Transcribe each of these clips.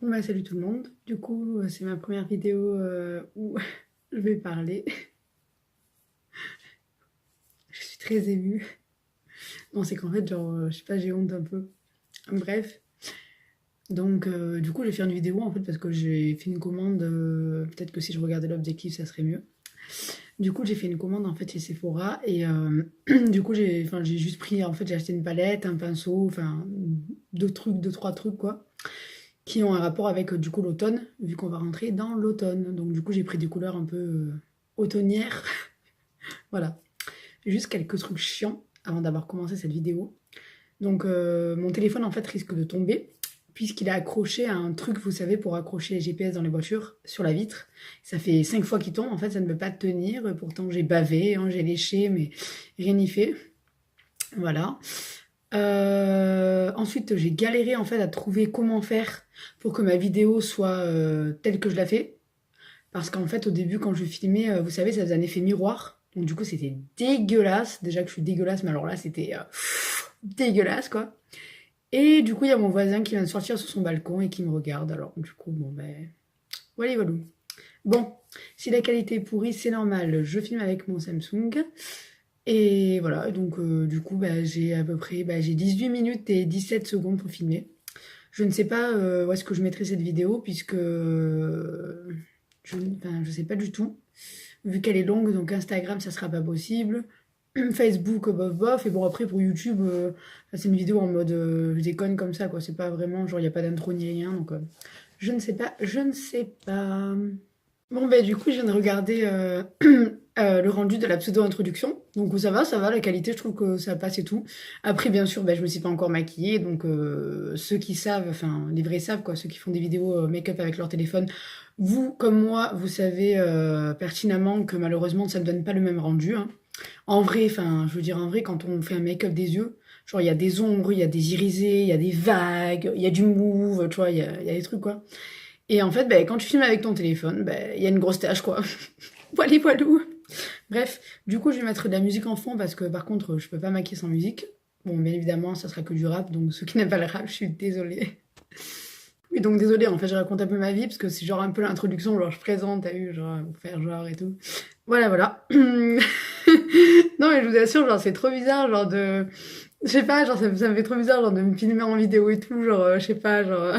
Bah, salut tout le monde. Du coup, c'est ma première vidéo où je vais parler. Je suis très émue. Non, c'est qu'en fait, genre, je sais pas, j'ai honte un peu. Bref. Donc, du coup, j'ai fait une vidéo en fait parce que j'ai fait une commande. Peut-être que si je regardais l'objectif, ça serait mieux. Du coup, j'ai fait une commande en fait chez Sephora et du coup, j'ai juste pris. En fait, j'ai acheté une palette, un pinceau, enfin, deux trucs, deux, trois trucs quoi, qui ont un rapport avec du coup l'automne, vu qu'on va rentrer dans l'automne. Donc du coup j'ai pris des couleurs un peu automnières. Voilà. Juste quelques trucs chiants avant d'avoir commencé cette vidéo. Donc mon téléphone en fait risque de tomber puisqu'il est accroché à un truc, vous savez, pour accrocher les GPS dans les voitures sur la vitre. Ça fait 5 fois qu'il tombe, en fait ça ne peut pas tenir. Pourtant j'ai bavé, hein, j'ai léché, mais rien n'y fait. Voilà. Ensuite, j'ai galéré en fait à trouver comment faire pour que ma vidéo soit telle que je la fais. Parce qu'en fait, au début, quand je filmais, vous savez, ça faisait un effet miroir. Donc du coup, c'était dégueulasse. Déjà que je suis dégueulasse, mais alors là, c'était dégueulasse, quoi. Et du coup, il y a mon voisin qui vient de sortir sur son balcon et qui me regarde. Alors du coup, bon ben, voilà, voilà. Bon, si la qualité est pourrie, c'est normal. Je filme avec mon Samsung. Et voilà, donc du coup, bah, j'ai à peu près bah, j'ai 18 minutes et 17 secondes pour filmer. Je ne sais pas où est-ce que je mettrai cette vidéo, puisque je sais pas du tout. Vu qu'elle est longue, donc Instagram, ça sera pas possible. Facebook, bof bof. Et bon, après, pour YouTube, c'est une vidéo en mode je déconne comme ça, quoi. C'est pas vraiment, genre, il n'y a pas d'intro ni rien, donc je ne sais pas, je ne sais pas. Bon, bah, du coup, je viens de regarder le rendu de la pseudo-introduction. Donc, ça va, la qualité, je trouve que ça passe et tout. Après, bien sûr, bah, je me suis pas encore maquillée. Donc, ceux qui savent, enfin, les vrais savent, quoi, ceux qui font des vidéos make-up avec leur téléphone, vous, comme moi, vous savez pertinemment que malheureusement, ça ne donne pas le même rendu. Hein. En vrai, enfin, je veux dire, en vrai, quand on fait un make-up des yeux, genre, il y a des ombres, il y a des irisés, il y a des vagues, il y a du mauve, tu vois, il y a des trucs, quoi. Et en fait, bah, quand tu filmes avec ton téléphone, bah, il y a une grosse tache, quoi. Voilà, voilou. Bref, du coup, je vais mettre de la musique en fond parce que par contre, je peux pas maquiller sans musique. Bon, bien évidemment, ça sera que du rap, donc ceux qui n'aiment pas le rap, je suis désolée. Oui, donc désolée, en fait, je raconte un peu ma vie parce que c'est genre un peu l'introduction, genre je présente, t'as vu, genre, pour faire genre et tout. Voilà, voilà. Non, mais je vous assure, genre, c'est trop bizarre, genre de. Je sais pas, genre, ça me fait trop bizarre, genre, de me filmer en vidéo et tout, genre, je sais pas, genre.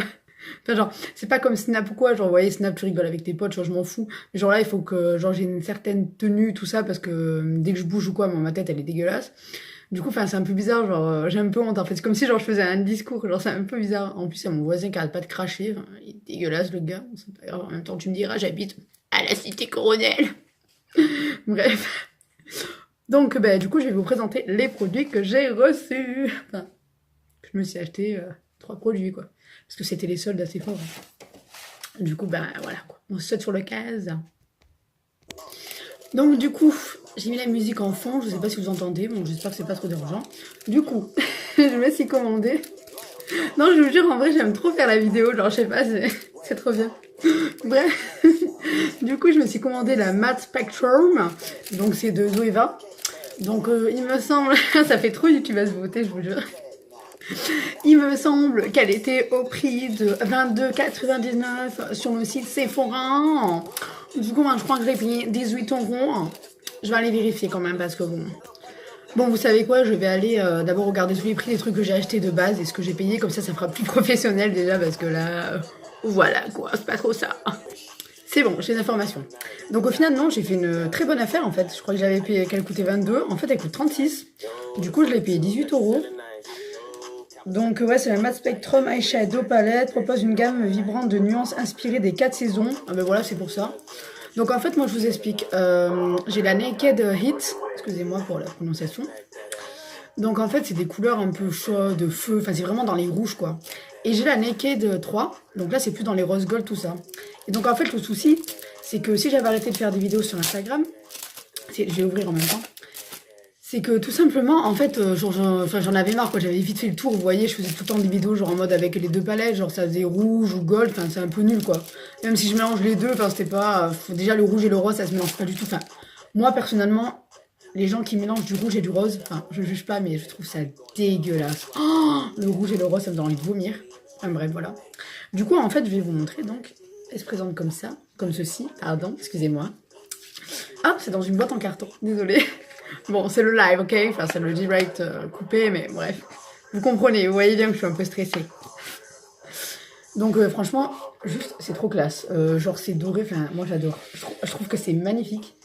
Enfin, genre, c'est pas comme Snap ou quoi, genre, vous voyez, Snap, tu rigoles avec tes potes, genre, je m'en fous. Mais genre là, il faut que, genre, j'ai une certaine tenue, tout ça, parce que dès que je bouge ou quoi, ma tête, elle est dégueulasse. Du coup, enfin, c'est un peu bizarre, genre, j'ai un peu honte, en fait. C'est comme si, genre, je faisais un discours, genre, c'est un peu bizarre. En plus, il y a mon voisin qui arrête pas de cracher, enfin, il est dégueulasse, le gars. Bon, c'est pas grave. En même temps, tu me diras, j'habite à la cité Coronel. Bref. Donc, bah, du coup, je vais vous présenter les produits que j'ai reçus. Enfin, je me suis acheté 3 produits, quoi. Parce que c'était les soldes assez forts. Du coup, ben voilà, quoi. On saute sur le case. Donc, du coup, j'ai mis la musique en fond. Je sais pas si vous entendez. Bon, j'espère que c'est pas trop dérangeant. Du coup, je me suis commandée. Non, je vous jure, en vrai, j'aime trop faire la vidéo. Genre, je sais pas, c'est trop bien. Bref. Du coup, je me suis commandé la Matte Spectrum. Donc, c'est de Zoeva. Donc, il me semble. Ça fait trop YouTube à se voter, je vous jure. Il me semble qu'elle était au prix de 22,99 sur le site Sephora. Du coup, moi, je crois que j'ai payé 18 €. Je vais aller vérifier quand même parce que bon. Bon, vous savez quoi, je vais aller d'abord regarder tous les prix des trucs que j'ai achetés de base et ce que j'ai payé. Comme ça fera plus professionnel déjà parce que là, voilà quoi, c'est pas trop ça. C'est bon, j'ai les informations. Donc au final, non, j'ai fait une très bonne affaire en fait. Je crois que j'avais payé qu'elle coûtait 22. En fait, elle coûte 36. Du coup, je l'ai payé 18 €. Donc ouais, c'est la Matte Spectrum Eyeshadow Palette, propose une gamme vibrante de nuances inspirées des 4 saisons. Ah ben voilà, c'est pour ça. Donc en fait, moi je vous explique. J'ai la Naked Heat, excusez-moi pour la prononciation. Donc en fait, c'est des couleurs un peu chaudes, de feu, enfin c'est vraiment dans les rouges quoi. Et j'ai la Naked 3, donc là c'est plus dans les rose gold, tout ça. Et donc en fait, le souci, c'est que si j'avais arrêté de faire des vidéos sur Instagram, je vais ouvrir en même temps. C'est que tout simplement, en fait, j'en avais marre, quoi. J'avais vite fait le tour, vous voyez, je faisais tout le temps des vidéos, genre en mode avec les deux palettes, genre ça faisait rouge ou gold, enfin c'est un peu nul, quoi. Même si je mélange les deux, enfin c'était pas. Déjà le rouge et le rose, ça se mélange pas du tout. Enfin, moi personnellement, les gens qui mélangent du rouge et du rose, enfin, je juge pas, mais je trouve ça dégueulasse. Oh, le rouge et le rose, ça me donne envie de vomir. Enfin bref, voilà. Du coup, en fait, je vais vous montrer, donc, elle se présente comme ça, comme ceci, pardon, excusez-moi. Ah, c'est dans une boîte en carton, désolée. Bon, c'est le live, ok? Enfin, c'est le direct coupé, mais bref. Vous comprenez, vous voyez bien que je suis un peu stressée. Donc, franchement, juste, c'est trop classe. Genre, c'est doré, enfin, moi j'adore. Je trouve que c'est magnifique.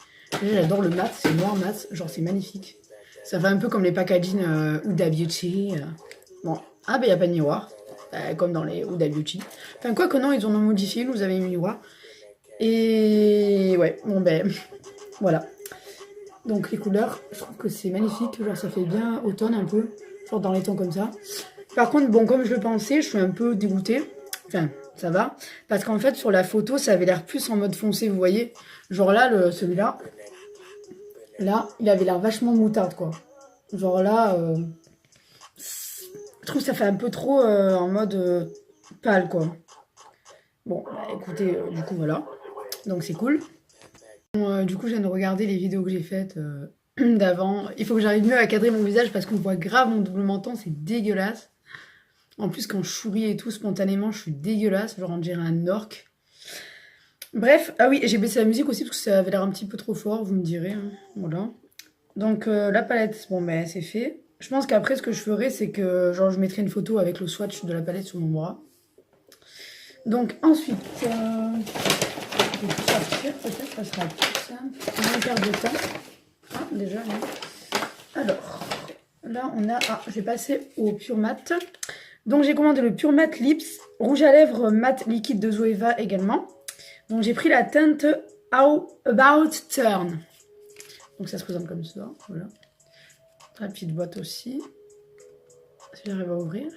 J'adore le mat, c'est noir mat, genre, c'est magnifique. Ça fait un peu comme les packaging Huda Beauty. Bon, ah, ben, il n'y a pas de miroir, comme dans les Huda Beauty. Enfin, quoi que non, ils en ont modifié, nous avez mis miroir. Et ouais, bon, ben, voilà. Donc, les couleurs, je trouve que c'est magnifique. Genre, ça fait bien automne un peu, genre dans les tons comme ça. Par contre, bon, comme je le pensais, je suis un peu dégoûtée. Enfin, ça va. Parce qu'en fait, sur la photo, ça avait l'air plus en mode foncé, vous voyez. Genre là, celui-là, là, il avait l'air vachement moutarde, quoi. Genre là, je trouve que ça fait un peu trop en mode pâle, quoi. Bon, bah, écoutez, du coup, voilà. Donc, c'est cool. Bon, du coup, je viens de regarder les vidéos que j'ai faites d'avant. Il faut que j'arrive mieux à cadrer mon visage parce qu'on voit grave mon double menton, c'est dégueulasse. En plus, quand je souris et tout, spontanément, je suis dégueulasse. Genre, on dirait un orque. Bref, ah oui, j'ai baissé la musique aussi parce que ça avait l'air un petit peu trop fort, vous me direz. Hein. Voilà. Donc, la palette, bon, ben, c'est fait. Je pense qu'après, ce que je ferai, c'est que genre, je mettrai une photo avec le swatch de la palette sur mon bras. Donc, ensuite, je vais tout sortir. Peut-être ça sera plus simple. On va perdre de temps. Ah, déjà, là. Alors, là, on a... Ah, je vais passer au Pure Matte. Donc j'ai commandé le Pure Matte Lips, rouge à lèvres mat liquide de Zoeva également. Donc j'ai pris la teinte About Turn. Donc ça se présente comme ça, voilà. La petite boîte aussi. Si j'arrive à ouvrir.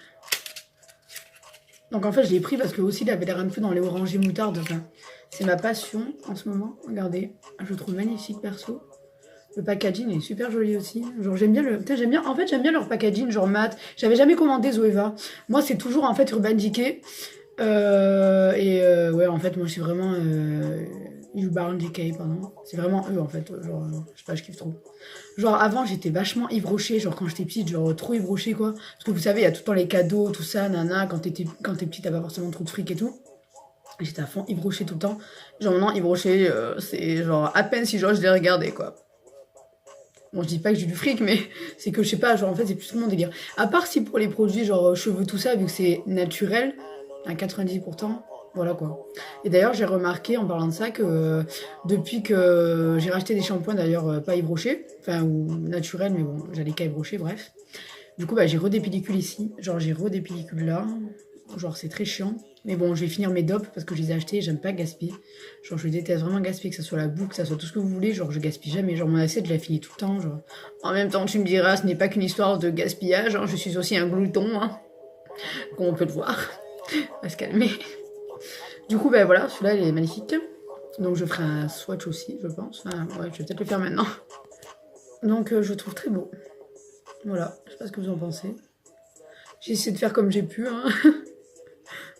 Donc en fait je l'ai pris parce que aussi il avait l'air un peu dans les orangés moutarde. Enfin, c'est ma passion en ce moment. Regardez, je le trouve magnifique perso. Le packaging est super joli aussi. Genre j'aime bien le... Putain, j'aime bien... En fait j'aime bien leur packaging genre mat. J'avais jamais commandé Zoeva. Moi c'est toujours en fait Urban Decay. Ouais en fait moi c'est vraiment... Urban Decay pardon. C'est vraiment eux en fait. Genre je sais pas, je kiffe trop. Genre avant j'étais vachement Yves Rocher. Genre quand j'étais petite, genre trop Yves Rocher quoi. Parce que vous savez il y a tout le temps les cadeaux, tout ça, nana. Quand t'es petite t'as pas forcément trop de fric et tout. J'étais à fond Yves Rocher tout le temps. Genre maintenant Yves Rocher c'est genre à peine si genre je l'ai regardé quoi. Bon, je dis pas que j'ai du fric, mais c'est que je sais pas, genre en fait, c'est plus mon délire. À part si pour les produits, genre cheveux, tout ça, vu que c'est naturel, à 90%, voilà quoi. Et d'ailleurs, j'ai remarqué en parlant de ça que depuis que j'ai racheté des shampoings, d'ailleurs, pas Yves Rocher, enfin, ou naturel, mais bon, j'allais qu'à Yves Rocher, bref. Du coup, bah, j'ai des pellicules ici, genre j'ai des pellicules là, genre c'est très chiant. Mais bon, je vais finir mes dopes parce que je les ai achetés, j'aime pas gaspiller. Genre, je déteste vraiment gaspiller, que ça soit la boue, que ça soit tout ce que vous voulez. Genre, je gaspille jamais. Genre, mon assiette, je la finis tout le temps. Genre, en même temps, tu me diras, ce n'est pas qu'une histoire de gaspillage. Hein, je suis aussi un glouton, hein, comme on peut le voir. On va se calmer. Du coup, ben voilà, celui-là, il est magnifique. Donc, je ferai un swatch aussi, je pense. Enfin, ouais, je vais peut-être le faire maintenant. Donc, je le trouve très beau. Voilà, je sais pas ce que vous en pensez. J'ai essayé de faire comme j'ai pu, hein.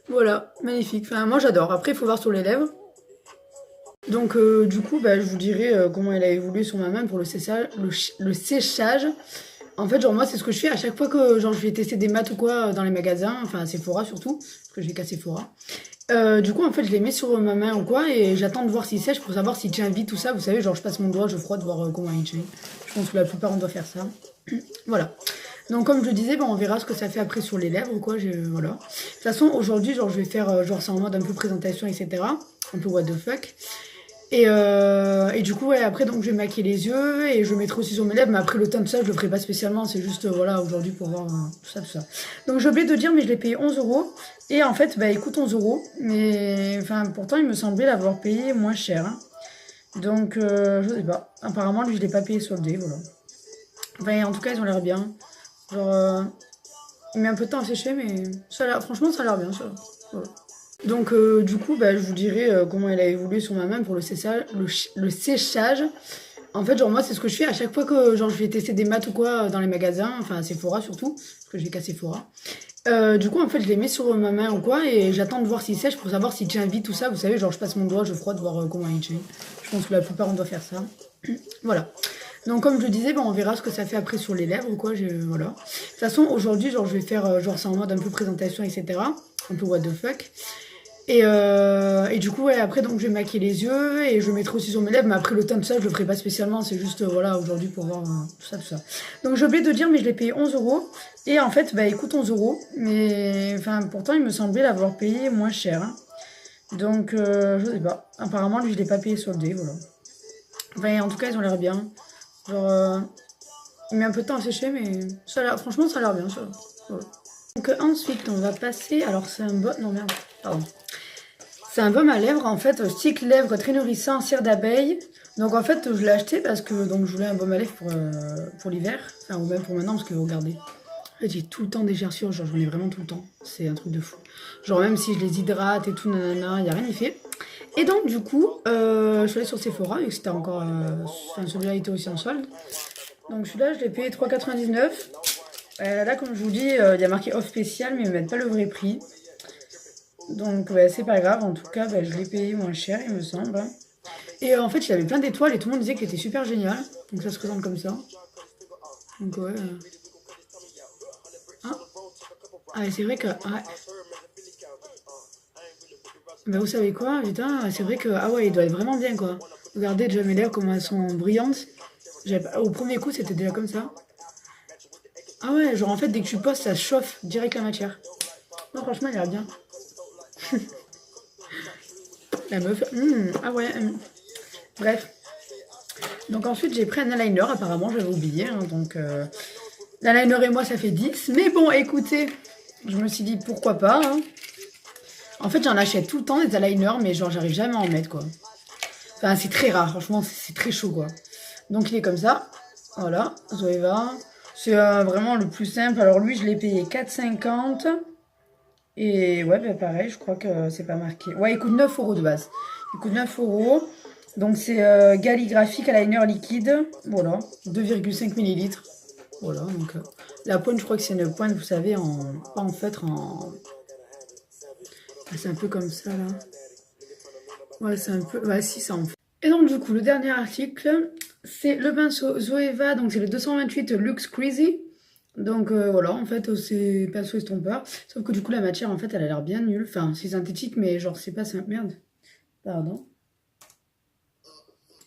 Voilà, magnifique. Enfin, moi j'adore. Après, il faut voir sur les lèvres. Donc, du coup, bah, je vous dirai comment elle a évolué sur ma main pour le séchage. Le séchage. En fait, genre, moi, c'est ce que je fais à chaque fois que genre, je vais tester des maths ou quoi dans les magasins. Enfin, à Sephora surtout. Parce que je vais qu'à Sephora. Du coup, en fait, je les mets sur ma main ou quoi. Et j'attends de voir s'il sèche pour savoir s'il tient vite, tout ça. Vous savez, genre, je passe mon doigt, je frotte, voir comment il tient. Je pense que la plupart, on doit faire ça. Voilà. Donc comme je le disais, on verra ce que ça fait après sur les lèvres ou quoi. Voilà. De toute façon, aujourd'hui, genre je vais faire genre c'est en mode un peu présentation, etc. Un peu what the fuck. Et du coup, ouais, après donc je vais maquiller les yeux et je mettrai aussi sur mes lèvres. Mais après le teint de ça, je le ferai pas spécialement. C'est juste voilà aujourd'hui pour voir tout ça, tout ça. Donc j'ai oublié de dire, mais je l'ai payé 11 €. Et en fait, bah il coûte 11 €. Mais enfin pourtant, il me semblait l'avoir payé moins cher. Hein. Donc je sais pas. Apparemment, lui, je l'ai pas payé soldé, voilà. Enfin, en tout cas, ils ont l'air bien. Genre, il met un peu de temps à sécher, mais ça a l'air, franchement, ça a l'air bien, ça. Voilà. Donc, du coup, bah, je vous dirai comment elle a évolué sur ma main pour le séchage. En fait, genre, moi, c'est ce que je fais à chaque fois que genre, je vais tester des maths ou quoi dans les magasins, enfin, à Sephora surtout, parce que je vais qu'à Sephora. Du coup, en fait, je les mets sur ma main ou quoi, et j'attends de voir s'il sèche pour savoir s'il tient vite, tout ça. Vous savez, genre, je passe mon doigt, je frotte, voir comment il tient. Je pense que la plupart, on doit faire ça. Voilà. Donc comme je le disais, bon, on verra ce que ça fait après sur les lèvres, quoi. Voilà. De toute façon, aujourd'hui, genre, je vais faire, genre, c'est en mode un peu présentation, etc. Un peu what the fuck. Et du coup, ouais, après, donc, je vais maquiller les yeux et je mettrai aussi sur mes lèvres. Mais après, le teint, tout ça, je le ferai pas spécialement. C'est juste, voilà, aujourd'hui pour voir tout ça, tout ça. Donc, j'ai oublié de dire, mais je l'ai payé 11 euros. Et en fait, bah, il coûte 11 euros. Mais, enfin, pourtant, il me semblait l'avoir payé moins cher, hein. Donc, je sais pas. Apparemment, lui, je l'ai pas payé soldé, voilà. Enfin, en tout cas, ils ont l'air bien. Genre, il met un peu de temps à sécher, mais ça a franchement, ça a l'air bien, ça. Voilà. Donc, ensuite, on va passer. Alors, c'est un baume. Non, merde, pardon. C'est un baume à lèvres, en fait, stick lèvres très nourrissant, cire d'abeille. Donc, en fait, je l'ai acheté parce que donc, je voulais un baume à lèvres pour l'hiver. Enfin, ou même pour maintenant, parce que regardez. En fait, j'ai tout le temps des gerçures, genre, j'en ai vraiment tout le temps. C'est un truc de fou. Genre, même si je les hydrate et tout, nanana, il n'y a rien y fait. Et donc, du coup, je suis allée sur Sephora, vu que c'était encore. Enfin, celui-là était aussi en solde. Donc, celui-là, je l'ai payé 3,99. Là, comme je vous dis, il y a marqué off spécial, mais ils ne mettent pas le vrai prix. Donc, c'est pas grave. En tout cas, je l'ai payé moins cher, il me semble. Et en fait, il avait plein d'étoiles et tout le monde disait qu'il était super génial. Donc, ça se présente comme ça. Donc, ouais. Ah, c'est vrai que. Ouais. Bah, vous savez quoi, putain, c'est vrai que. Ah ouais, il doit être vraiment bien, quoi. Regardez déjà mes lèvres, comment elles sont brillantes. Au premier coup, c'était déjà comme ça. Ah ouais, genre en fait, dès que tu poses, ça chauffe direct la matière. Non, franchement, il a bien. La meuf. Ah ouais. Bref. Donc ensuite, j'ai pris un eyeliner, apparemment, j'avais oublié. Hein, donc, l'eyeliner et moi, ça fait 10. Mais bon, écoutez, je me suis dit, pourquoi pas. Hein. En fait, j'en achète tout le temps des eyeliners, mais genre, j'arrive jamais à en mettre, quoi. Enfin, c'est très rare, franchement, c'est très chaud, quoi. Donc, il est comme ça. Voilà, Zoeva. C'est vraiment le plus simple. Alors, lui, je l'ai payé 4,50. Et ouais, pareil, je crois que c'est pas marqué. Ouais, il coûte 9 euros de base. Il coûte 9 euros. Donc, c'est Galligraphique Eyeliner liquide. Voilà, 2,5 millilitres. Voilà, donc la pointe, je crois que c'est une pointe, vous savez, pas en feutre, en. Ah, c'est un peu comme ça, là. Ouais, c'est un peu. Ouais, si, ça en fait. Et donc, du coup, le dernier article, c'est le pinceau Zoeva, donc c'est le 228 Luxe Crazy. Donc voilà, en fait, c'est pinceau estompeur. Sauf que du coup, la matière, en fait, elle a l'air bien nulle. Enfin, c'est synthétique, mais genre, c'est pas simple. Merde. Pardon.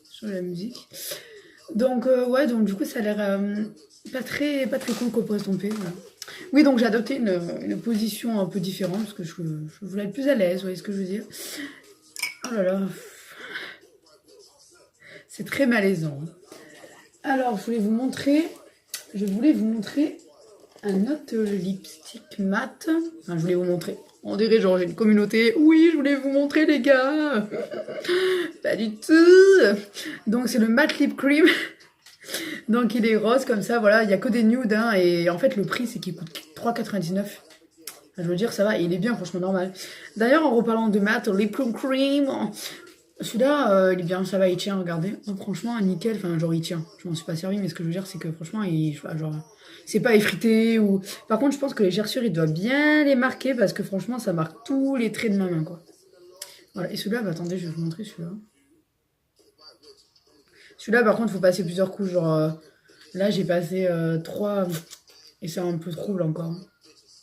Sur la musique. Donc, ouais, donc du coup, ça a l'air pas très cool qu'on pourrait estomper. Voilà. Oui, donc j'ai adopté une position un peu différente parce que je voulais être plus à l'aise, vous voyez ce que je veux dire. Oh là là. C'est très malaisant. Alors, je voulais vous montrer un autre lipstick mat. Enfin, je voulais vous montrer. On dirait genre j'ai une communauté. Oui, je voulais vous montrer les gars. Pas du tout. Donc c'est le matte lip cream. Donc il est rose comme ça, voilà. Il n'y a que des nudes. Hein, et en fait le prix c'est qu'il coûte 3,99. Je veux dire ça va, il est bien franchement normal. D'ailleurs en reparlant de matte lip cream, celui-là, il est bien, ça va, il tient, regardez. Oh, franchement, nickel, enfin, genre, il tient. Je m'en suis pas servi, mais ce que je veux dire, c'est que franchement, genre, c'est pas effrité ou. Par contre, je pense que les gerçures, il doit bien les marquer parce que franchement, ça marque tous les traits de ma main, quoi. Voilà, et celui-là, bah, attendez, je vais vous montrer celui-là. Celui-là, par contre, il faut passer plusieurs couches, genre, là, j'ai passé 3, et c'est un peu trouble encore.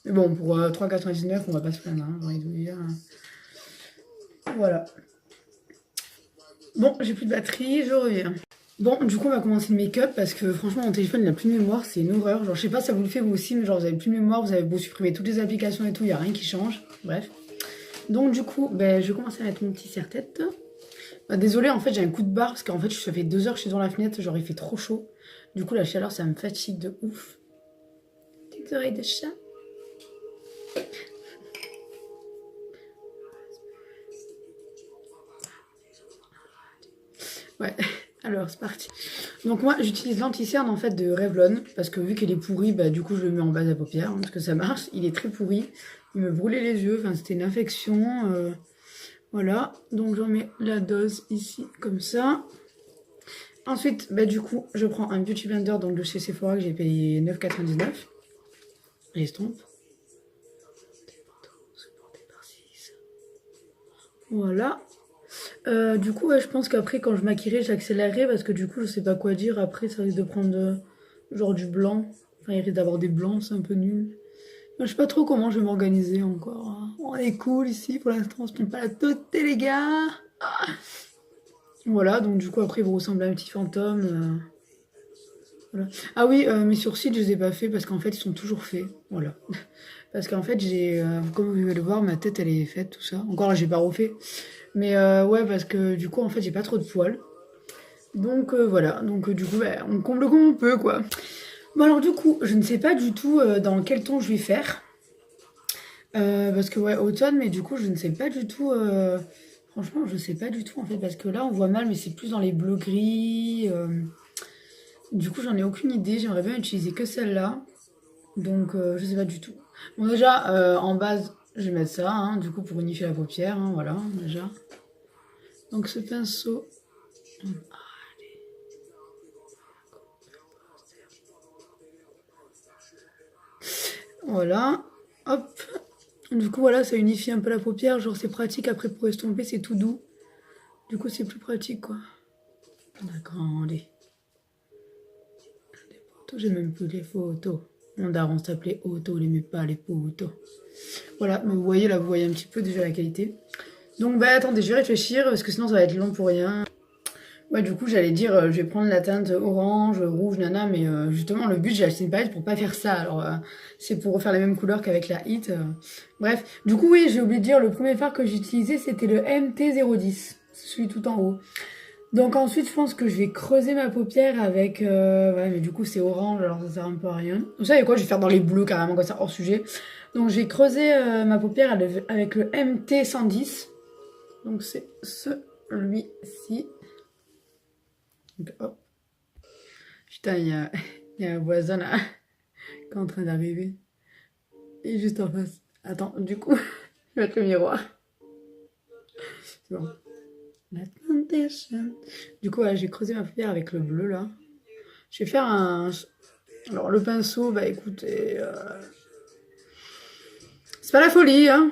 Mais bon, pour 3,99, on va pas se plaindre, hein, j'ai envie de vous dire. Voilà. Bon, j'ai plus de batterie, je reviens. Bon, du coup, on va commencer le make-up parce que franchement, mon téléphone, il a plus de mémoire, c'est une horreur. Genre, je sais pas si ça vous le fait vous aussi, mais genre, vous avez plus de mémoire, vous avez beau supprimer toutes les applications et tout, il y a rien qui change. Bref. Donc, du coup, je vais commencer à mettre mon petit serre-tête. Désolée, en fait, j'ai un coup de barre parce qu'en fait, ça fait 2 heures que je suis dans la fenêtre, genre, il fait trop chaud. Du coup, la chaleur, ça me fatigue de ouf. Petites oreilles de chat. Ouais, alors c'est parti. Donc moi j'utilise l'anti-cerne en fait de Revlon parce que vu qu'il est pourri, du coup je le mets en base à paupières hein, parce que ça marche. Il est très pourri, il me brûlait les yeux, enfin c'était une infection. Voilà, donc j'en mets la dose ici comme ça. Ensuite, du coup je prends un Beauty Blender donc de chez Sephora que j'ai payé 9,99. J'estompe. Voilà. Du coup, ouais, je pense qu'après, quand je maquillerai, j'accélérerai parce que du coup, je sais pas quoi dire. Après, ça risque de prendre genre du blanc. Enfin, il risque d'avoir des blancs, c'est un peu nul. Je sais pas trop comment je vais m'organiser encore, hein. On est cool ici pour l'instant, on se prend pas la totée, les gars. Ah. Voilà, donc du coup, après, vous ressemblez à un petit fantôme. Voilà. Ah oui, mes sourcils, je les ai pas faits parce qu'en fait, ils sont toujours faits. Voilà. Parce qu'en fait, comme vous pouvez le voir, ma tête, elle est faite, tout ça. Encore là, j'ai pas refait. Mais ouais, parce que du coup, en fait, j'ai pas trop de poils. Donc voilà, donc du coup, bah, on comble comme on peut, quoi. Bon, alors du coup, je ne sais pas du tout dans quel ton je vais faire. Parce que ouais, automne, mais du coup, je ne sais pas du tout. Franchement, je sais pas du tout en fait, parce que là, on voit mal, mais c'est plus dans les bleus gris. Du coup, j'en ai aucune idée. J'aimerais bien utiliser que celle-là. Donc, je sais pas du tout. Bon, déjà, en base, je vais mettre ça, hein, du coup, pour unifier la paupière, hein, voilà, déjà. Donc, ce pinceau. Voilà. Hop. Du coup, voilà, ça unifie un peu la paupière. Genre, c'est pratique. Après, pour estomper, c'est tout doux. Du coup, c'est plus pratique, quoi. D'accord, allez. J'ai même plus les photos. Mon daron s'appelait Otto, il aimait pas les photos. Voilà, mais vous voyez là, vous voyez un petit peu déjà la qualité. Donc bah attendez, je vais réfléchir parce que sinon ça va être long pour rien. Ouais, du coup j'allais dire, je vais prendre la teinte orange, rouge, nana, mais justement le but j'ai acheté une palette pour pas faire ça. Alors c'est pour refaire les mêmes couleurs qu'avec la Hit. Bref, du coup oui, j'ai oublié de dire, le premier fard que j'ai utilisé c'était le MT010, celui tout en haut. Donc ensuite, je pense que je vais creuser ma paupière avec... ouais, mais du coup, c'est orange, alors ça sert un peu à rien. Vous savez quoi, je vais faire dans les bleus carrément, comme ça, hors sujet. Donc j'ai creusé ma paupière avec le MT110. Donc c'est celui-ci. Donc hop. Putain, il y a un voisin là qui est en train d'arriver. Et juste en face. Attends, du coup, je vais mettre le miroir. C'est bon. Du coup, ouais, j'ai creusé ma paupière avec le bleu là. Je vais faire un... Alors le pinceau, bah écoutez... C'est pas la folie, hein.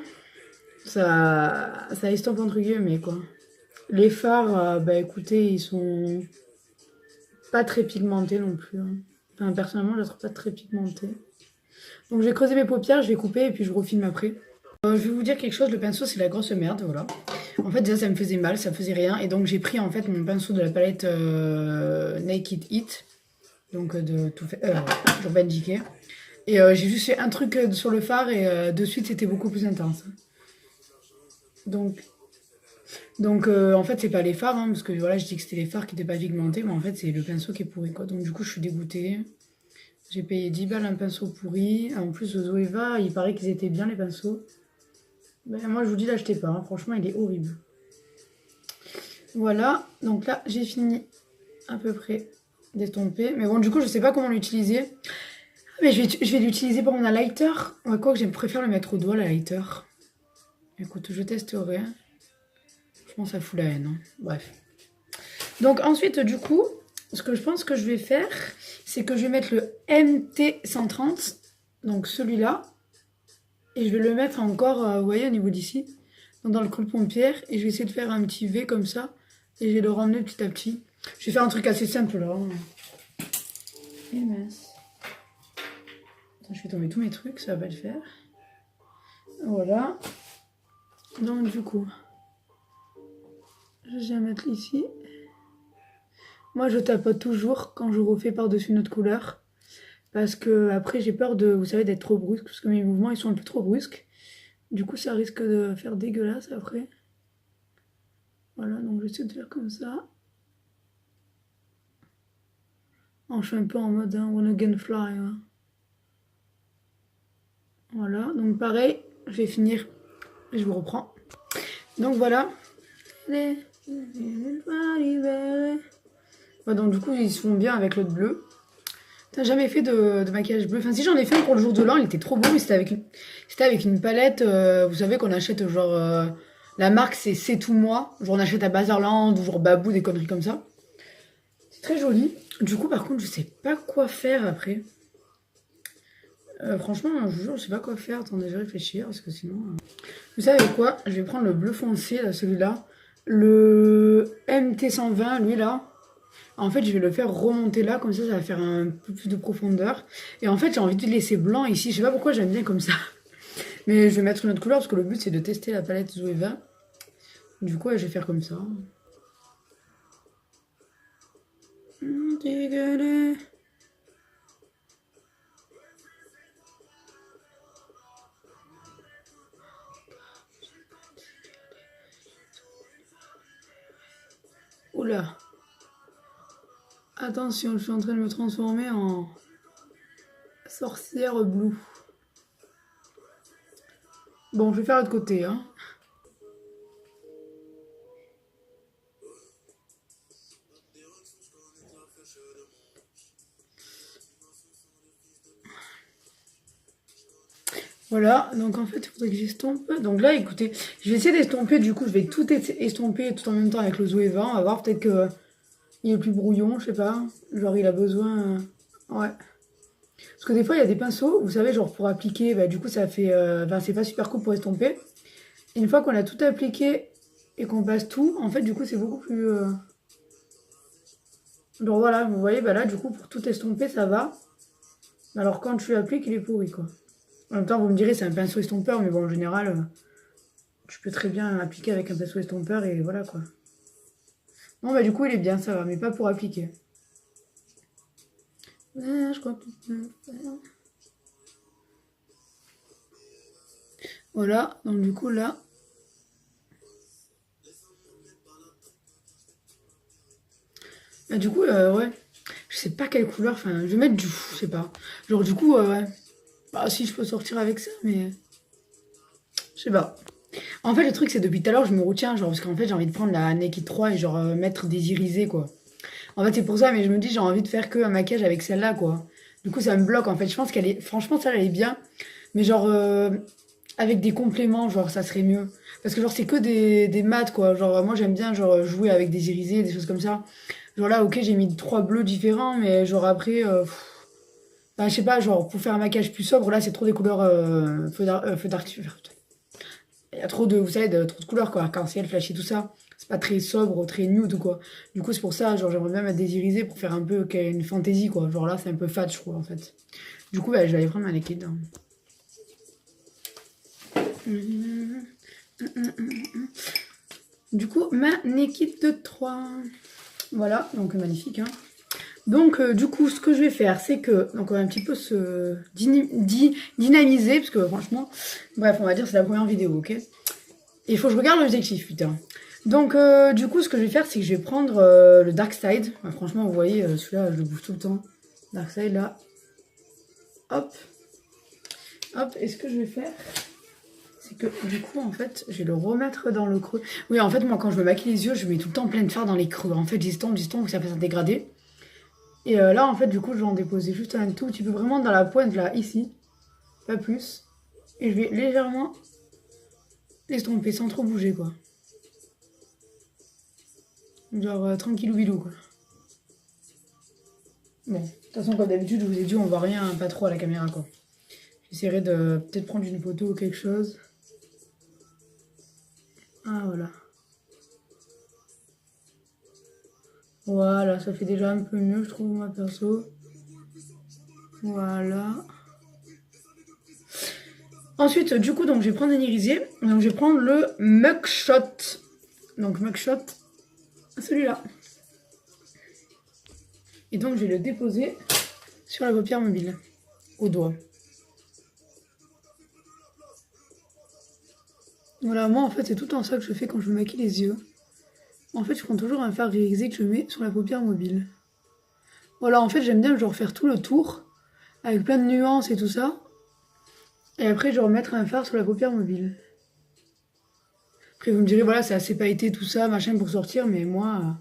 Ça estompe entre guillemets, quoi. Les fards, bah écoutez, ils sont pas très pigmentés non plus, hein. Enfin, personnellement, je les trouve pas très pigmentés. Donc je vais creuser mes paupières, je vais couper et puis je refilme après. Je vais vous dire quelque chose, le pinceau c'est la grosse merde, voilà. En fait déjà ça me faisait mal, ça faisait rien. Et donc j'ai pris en fait mon pinceau de la palette Naked Heat. Donc de tout fait, Urban Decay. Et j'ai juste fait un truc sur le fard et de suite c'était beaucoup plus intense. Donc en fait c'est pas les fards, hein, parce que voilà je dis que c'était les fards qui étaient pas pigmentés, mais en fait c'est le pinceau qui est pourri, quoi. Donc du coup je suis dégoûtée. J'ai payé 10 balles un pinceau pourri. En plus Zoeva, il paraît qu'ils étaient bien les pinceaux. Ben, moi je vous dis l'achetez pas, hein. Franchement il est horrible. Voilà, donc là j'ai fini à peu près d'estomper. Mais bon du coup je sais pas comment l'utiliser. Mais je vais l'utiliser pour mon lighter. Ouais, quoi que je préfère le mettre au doigt, le lighter. Écoute, je testerai. Je pense que ça fout la haine, hein. Bref. Donc ensuite, du coup, ce que je pense que je vais faire, c'est que je vais mettre le MT130, donc celui-là, et je vais le mettre encore, vous voyez, au niveau d'ici, dans le creux de paupière, et je vais essayer de faire un petit V comme ça, et je vais le ramener petit à petit. Je vais faire un truc assez simple là. Et mince. Attends, je vais tomber tous mes trucs, ça va pas le faire. Voilà. Donc du coup, je vais mettre ici. Moi, je tapote toujours quand je refais par-dessus notre couleur. Parce que après, j'ai peur de, vous savez, d'être trop brusque. Parce que mes mouvements, ils sont un peu trop brusques. Du coup, ça risque de faire dégueulasse après. Voilà, donc j'essaie de faire comme ça. Oh, je suis un peu en mode One Again Fly. Hein. Voilà, donc pareil, je vais finir. Je vous reprends. Donc voilà. Ouais, donc du coup, ils se font bien avec l'autre bleu. T'as jamais fait de maquillage bleu? Enfin, si j'en ai fait pour le jour de l'an, il était trop beau, mais c'était avec une palette, vous savez, qu'on achète genre. La marque, c'est tout moi. Genre, on achète à Bazarland ou genre Babou, des conneries comme ça. C'est très joli. Du coup, par contre, je sais pas quoi faire après. Franchement, je vous jure, je sais pas quoi faire. Attendez, je vais réfléchir parce que sinon. Vous savez quoi? Je vais prendre le bleu foncé, là, celui-là. Le MT120, lui là, en fait, je vais le faire remonter là, comme ça va faire un peu plus de profondeur. Et en fait, j'ai envie de laisser blanc ici. Je sais pas pourquoi j'aime bien comme ça. Mais je vais mettre une autre couleur parce que le but c'est de tester la palette Zoeva. Du coup, ouais, je vais faire comme ça. Oula. Attention, je suis en train de me transformer en sorcière blue. Bon, je vais faire l'autre côté, hein. Voilà, donc en fait, il faudrait que j'estompe. Donc là, écoutez, je vais essayer d'estomper. Du coup, je vais tout estomper tout en même temps avec le Zoeva. On va voir, peut-être que il est plus brouillon, je sais pas. Genre, il a besoin. Ouais. Parce que des fois, il y a des pinceaux, vous savez, genre pour appliquer, bah, du coup, ça fait. Enfin, c'est pas super cool pour estomper. Et une fois qu'on a tout appliqué et qu'on passe tout, en fait, du coup, c'est beaucoup plus. Genre voilà, vous voyez, bah là, du coup, pour tout estomper, ça va. Alors quand tu l'appliques, il est pourri, quoi. En même temps, vous me direz, c'est un pinceau estompeur, mais bon, en général, tu peux très bien appliquer avec un pinceau estompeur et voilà, quoi. Non, bah du coup, il est bien, ça va, mais pas pour appliquer. Ah, je crois que... Voilà, donc du coup, là... Bah, du coup, ouais, je sais pas quelle couleur, enfin, je vais mettre du fou, je sais pas. Genre, du coup, ouais. Bah, si, je peux sortir avec ça, mais... Je sais pas. En fait, le truc, c'est depuis tout à l'heure, je me retiens, genre, parce qu'en fait, j'ai envie de prendre la Naked 3 et genre mettre des irisés, quoi. En fait, c'est pour ça, mais je me dis, j'ai envie de faire que un maquillage avec celle-là, quoi. Du coup, ça me bloque, en fait. Je pense qu'elle est, franchement, ça, elle est bien. Mais genre, avec des compléments, genre, ça serait mieux. Parce que, genre, c'est que des mats, quoi. Genre, moi, j'aime bien, genre, jouer avec des irisés, des choses comme ça. Genre là, ok, j'ai mis trois bleus différents, mais genre après, bah, je sais pas, genre, pour faire un maquillage plus sobre, là, c'est trop des couleurs feu d'artifice. Il y a trop de, vous savez, trop de couleurs, quoi. Arc-en-ciel, flashy, tout ça. C'est pas très sobre, très nude, quoi. Du coup, c'est pour ça, genre, j'aimerais bien mettre des irisés pour faire un peu une fantaisie, quoi. Genre là, c'est un peu fat, je trouve, en fait. Du coup, bah, je vais aller prendre ma liquide. Du coup, ma Naked de 3. Voilà, donc magnifique, hein. Donc, du coup, ce que je vais faire, c'est que... Donc, on va un petit peu se dynamiser, parce que franchement... Bref, on va dire que c'est la première vidéo, ok? Et il faut que je regarde l'objectif, putain. Donc, du coup, ce que je vais faire, c'est que je vais prendre le Dark Side. Enfin, franchement, vous voyez, celui-là, je le bouge tout le temps. Dark Side, là. Hop. Hop, et ce que je vais faire, c'est que, du coup, en fait, je vais le remettre dans le creux. Oui, en fait, moi, quand je me maquille les yeux, je mets tout le temps plein de fard dans les creux. En fait, j'estompe, que ça fait un dégradé. Et là, en fait, du coup, je vais en déposer juste un tout petit peu, vraiment dans la pointe, là, ici. Pas plus. Et je vais légèrement l'estomper sans trop bouger, quoi. Genre, tranquillou bilou, quoi. Bon, de toute façon, comme d'habitude, je vous ai dit, on voit rien, pas trop à la caméra, quoi. J'essaierai de peut-être prendre une photo ou quelque chose. Ah, voilà. Voilà, ça fait déjà un peu mieux, je trouve, moi, perso. Voilà. Ensuite, du coup, donc, je vais prendre un irisier. Donc, je vais prendre le Mugshot. Donc, Mugshot, celui-là. Et donc, je vais le déposer sur la paupière mobile, au doigt. Voilà, moi, en fait, c'est tout le temps ça que je fais quand je me maquille les yeux. En fait, je prends toujours un fard irisé que je mets sur la paupière mobile. Voilà, en fait, j'aime bien genre faire tout le tour, avec plein de nuances et tout ça. Et après, je remettre un fard sur la paupière mobile. Après, vous me direz, voilà, c'est assez pailleté, tout ça, machin, pour sortir, mais moi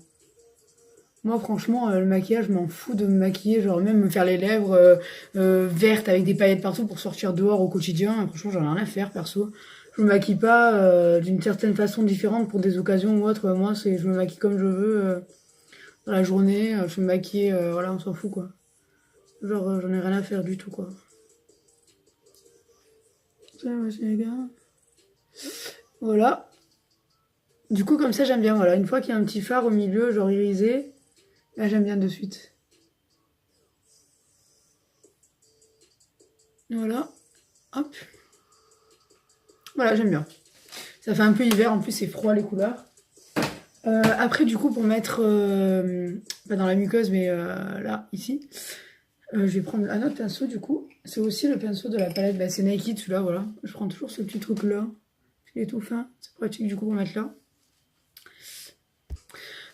franchement, le maquillage, je m'en fous de me maquiller, genre même me faire les lèvres vertes avec des paillettes partout pour sortir dehors au quotidien. Franchement, j'en ai rien à faire, perso. Je me maquille pas d'une certaine façon différente pour des occasions ou autres. Moi, je me maquille comme je veux dans la journée. Je me maquille, voilà, on s'en fout, quoi. Genre, j'en ai rien à faire du tout, quoi. Voilà. Du coup, comme ça, j'aime bien. Voilà, une fois qu'il y a un petit phare au milieu, genre irisé, là, j'aime bien de suite. Voilà. Hop. Voilà, j'aime bien. Ça fait un peu hiver, en plus, c'est froid les couleurs. Après, du coup, pour mettre, pas dans la muqueuse, mais là, ici, je vais prendre un autre pinceau, du coup. C'est aussi le pinceau de la palette, bah, c'est Naked, celui-là, voilà. Je prends toujours ce petit truc-là. Il est tout fin, c'est pratique, du coup, pour mettre là.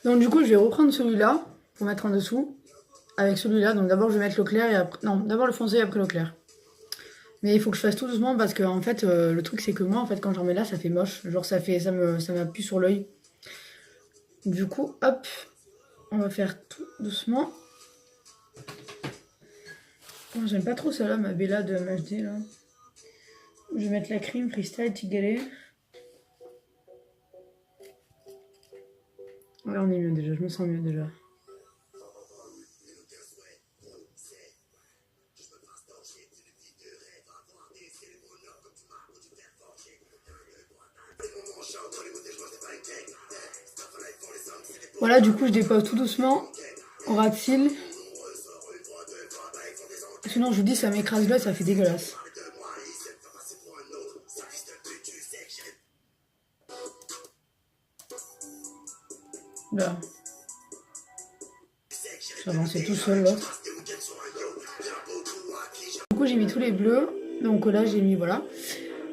Donc, du coup, je vais reprendre celui-là, pour mettre en dessous, avec celui-là. Donc, d'abord, je vais mettre le clair, et après... Non, d'abord le foncé, et après le clair. Mais il faut que je fasse tout doucement, parce que, en fait, le truc, c'est que moi, en fait, quand j'en mets là, ça fait moche. Genre, ça m'appuie sur l'œil. Du coup, hop, on va faire tout doucement. Oh, j'aime pas trop celle-là, ma Bella de MHD, là. Je vais mettre la crème Freestyle Tigalé. Ouais, on est mieux déjà, je me sens mieux déjà. Voilà, du coup, je dépose tout doucement. On rate-cils. Sinon, je vous dis, ça m'écrase là, ça fait dégueulasse. Là. Ça avançait tout seul, l'autre. Du coup, j'ai mis tous les bleus. Donc là, j'ai mis, voilà.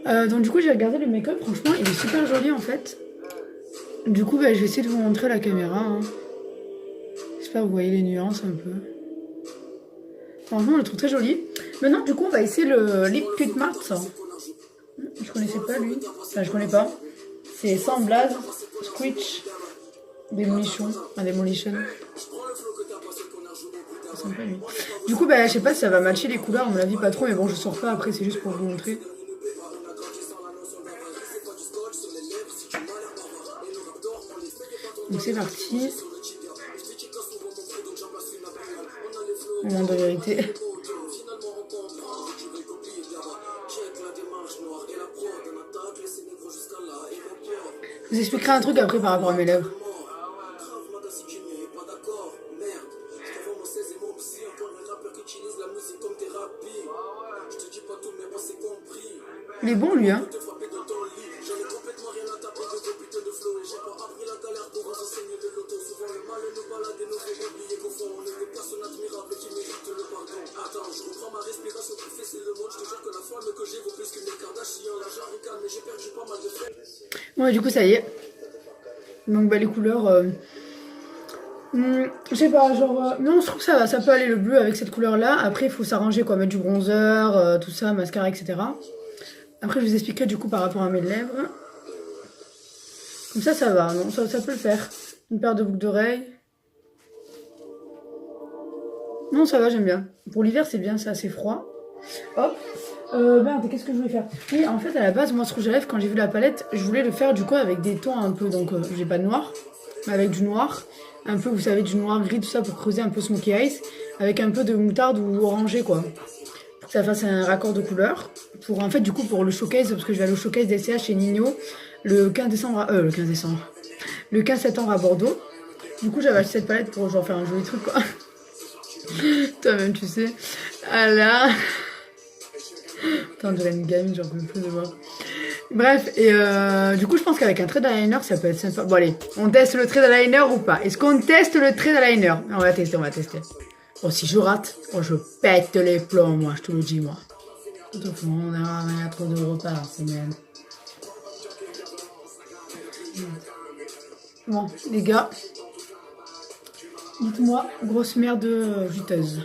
Donc du coup, j'ai regardé le make-up. Franchement, il est super joli, en fait. Du coup, bah, je vais essayer de vous montrer la caméra. Hein. J'espère que vous voyez les nuances un peu. Franchement, je le trouve très joli. Maintenant, du coup, on va essayer le Lip Kit Matte. Je connaissais pas, lui. Enfin, je connais pas. C'est sans Blaze, Squitch, Demolition. Enfin, Demolition. Sympa, lui. Du coup, bah, je sais pas si ça va matcher les couleurs. À mon avis, pas trop. Mais bon, je sors pas après. C'est juste pour vous montrer. Donc c'est parti. Moment de vérité. Je vous expliquerai un truc après par rapport à mes lèvres. Il est bon lui, hein. Ouais, du coup, ça y est. Donc, bah, les couleurs. Je sais pas, genre. Non, je trouve que ça va, ça peut aller le bleu avec cette couleur-là. Après, il faut s'arranger, quoi. Mettre du bronzer, tout ça, mascara, etc. Après, je vous expliquerai du coup par rapport à mes lèvres. Comme ça va. Non, ça peut le faire. Une paire de boucles d'oreilles. Non, ça va, j'aime bien. Pour l'hiver, c'est bien, c'est assez froid. Hop. Merde, qu'est-ce que je voulais faire? Oui, en fait, à la base, moi, ce rouge à lèvres, quand j'ai vu la palette, je voulais le faire du coup avec des tons un peu. Donc, j'ai pas de noir, mais avec du noir. Un peu, vous savez, du noir gris, tout ça, pour creuser un peu smoky eyes. Avec un peu de moutarde ou orangé, quoi. Pour que ça fasse un raccord de couleur. Pour, en fait, du coup, pour le showcase, parce que je vais aller au showcase d'SCH chez Nino le 15 décembre. Le 15 décembre. Le 15 septembre à Bordeaux. Du coup, j'avais acheté cette palette pour genre faire un joli truc, quoi. Toi-même, tu sais. Ah là. Attends, on dirait une gamine, j'en peux plus de voir. Bref, et du coup, je pense qu'avec un trait d'eyeliner, ça peut être sympa. Bon, allez, on teste le trait d'eyeliner ou pas? Est-ce qu'on teste le trait d'eyeliner? On va tester, on va tester. Bon, si je rate, oh, je pète les plombs, moi, je te le dis, moi. Tout au fond, on a trop de repas par semaine. Bon, les gars, dites-moi, grosse merde juteuse.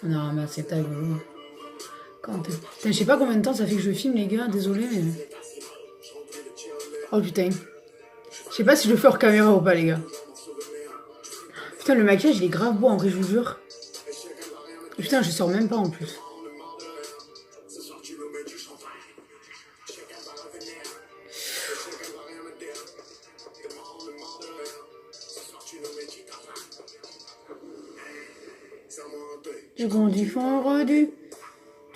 On a ramassé ta gueule. Putain, je sais pas combien de temps ça fait que je filme, les gars, désolé, mais. Oh putain. Je sais pas si je le fais hors caméra ou pas, les gars. Putain, le maquillage, il est grave beau, en vrai, je vous jure. Putain, je sors même pas en plus. Je grandis fort du.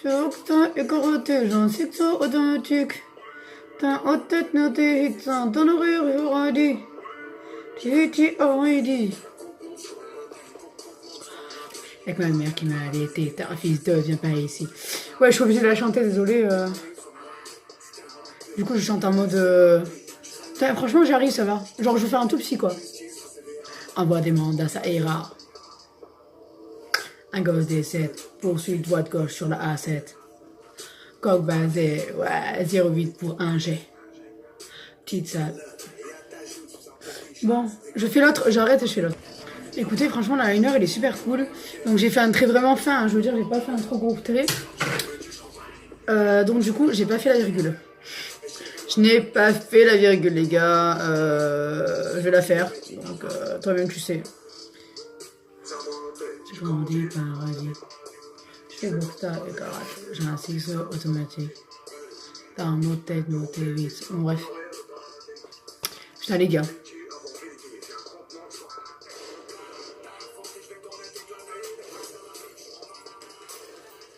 Tu as et j'en sais que ça authentique. T'as en tête noté, dans le rire, j'aurais dit. Tu aurais dit. Avec ma mère qui m'a allaité, t'as un fils de, viens pas ici. Ouais, je suis obligée de la chanter, désolée. Du coup, je chante en mode. Franchement, j'arrive, ça va. Genre, je vais faire un tout psy, quoi. Envoie des mandats, ça ira. Un gosse D7, poursuit droite gauche sur la A7. Coq basé, ouais, 0,8 pour un G. Petite salle. Bon, je fais l'autre, j'arrête et je fais l'autre. Écoutez, franchement, la liner, elle est super cool. Donc, j'ai fait un trait vraiment fin, hein, je veux dire, j'ai pas fait un trop gros trait. Donc, du coup, j'ai pas fait la virgule. Je n'ai pas fait la virgule, les gars. Je vais la faire. Donc, toi-même, tu sais. Je grandis paradis. Je fais Boursta et Karat. J'ai un ciseau automatique. T'as un mot de tête, mot de vite. Bon, bref. Putain, les gars.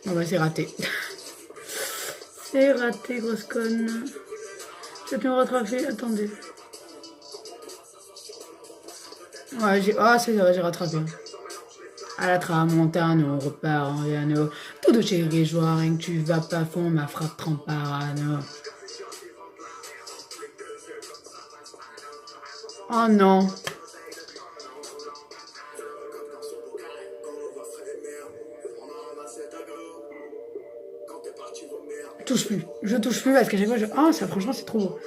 Bon, bah, c'est raté. C'est raté, grosse conne. Je vais me rattraper. Attendez. Ouais, c'est vrai, j'ai rattrapé. À la tramontane, on repart en piano. Tout de chéri, je vois rien que tu vas pas fond, ma frappe trempe parano. Oh non. Touche plus. Je touche plus parce qu'à chaque fois, oh, ça, franchement, c'est trop beau.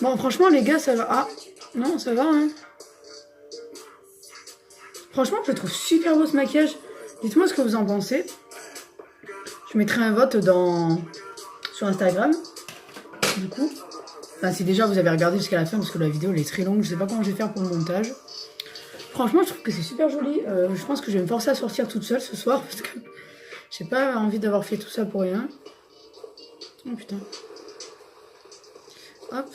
Bon, franchement, les gars, ça va. Ah, non, ça va, hein. Franchement, je trouve super beau ce maquillage. Dites-moi ce que vous en pensez. Je mettrai un vote sur Instagram. Du coup. Enfin, si déjà vous avez regardé jusqu'à la fin, parce que la vidéo elle est très longue. Je sais pas comment je vais faire pour le montage. Franchement, je trouve que c'est super joli. Je pense que je vais me forcer à sortir toute seule ce soir. Parce que j'ai pas envie d'avoir fait tout ça pour rien. Oh putain. Hop.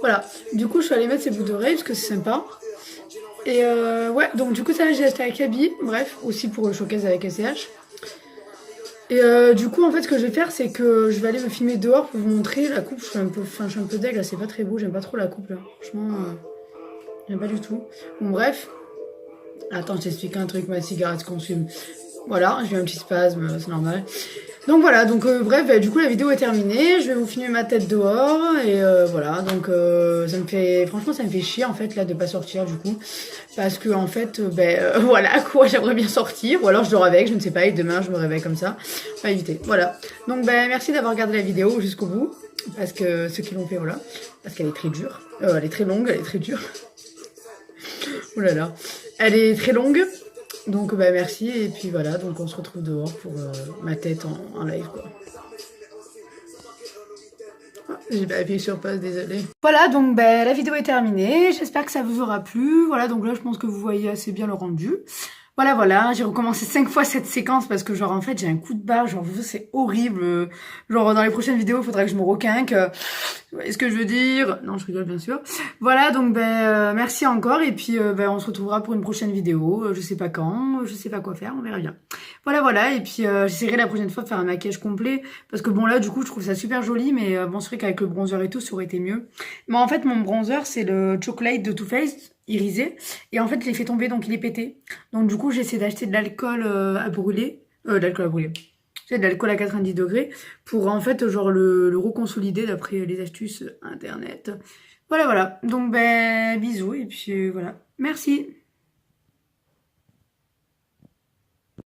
Voilà, du coup je suis allée mettre ces boucles d'oreilles parce que c'est sympa. Et ouais, donc du coup ça j'ai acheté à Kaby, bref, aussi pour le showcase avec SCH. Et du coup en fait ce que je vais faire c'est que je vais aller me filmer dehors pour vous montrer la coupe. Je suis un peu deg là, c'est pas très beau, j'aime pas trop la coupe là. Franchement, j'aime pas du tout. Bon bref, attends je t'explique un truc, ma cigarette consume. Voilà, j'ai eu un petit spasme, c'est normal. Donc voilà, donc bref, du coup la vidéo est terminée, je vais vous filmer ma tête dehors, et voilà, donc franchement ça me fait chier en fait là de pas sortir du coup, parce que en fait, voilà quoi, j'aimerais bien sortir, ou alors je dors avec, je ne sais pas, et demain je me réveille comme ça, pas éviter, voilà. Donc merci d'avoir regardé la vidéo jusqu'au bout, parce que ceux qui l'ont fait, voilà, parce qu'elle est très dure, elle est très longue, elle est très dure, oh là là, elle est très longue. Donc merci et puis voilà, donc on se retrouve dehors pour ma tête en live quoi. Ah, j'ai pas appuyé sur pause, désolée. Voilà, donc la vidéo est terminée, j'espère que ça vous aura plu. Voilà, donc là je pense que vous voyez assez bien le rendu. Voilà, j'ai recommencé 5 fois cette séquence parce que genre en fait j'ai un coup de barre, genre c'est horrible. Genre dans les prochaines vidéos il faudrait que je me requinque. Vous voyez ce que je veux dire? Non, je rigole bien sûr. Voilà, donc merci encore et puis on se retrouvera pour une prochaine vidéo. Je sais pas quand, je sais pas quoi faire, on verra bien. Voilà, et puis j'essaierai la prochaine fois de faire un maquillage complet parce que bon là du coup je trouve ça super joli, mais bon c'est vrai qu'avec le bronzer et tout ça aurait été mieux. Mais en fait mon bronzer c'est le Chocolate de Too Faced irisé et en fait je l'ai fait tomber donc il est pété. Donc du coup j'essaie d'acheter de l'alcool à brûler, c'est de l'alcool à 90 degrés pour en fait genre le reconsolider d'après les astuces internet. Voilà, donc bisous et puis voilà, merci.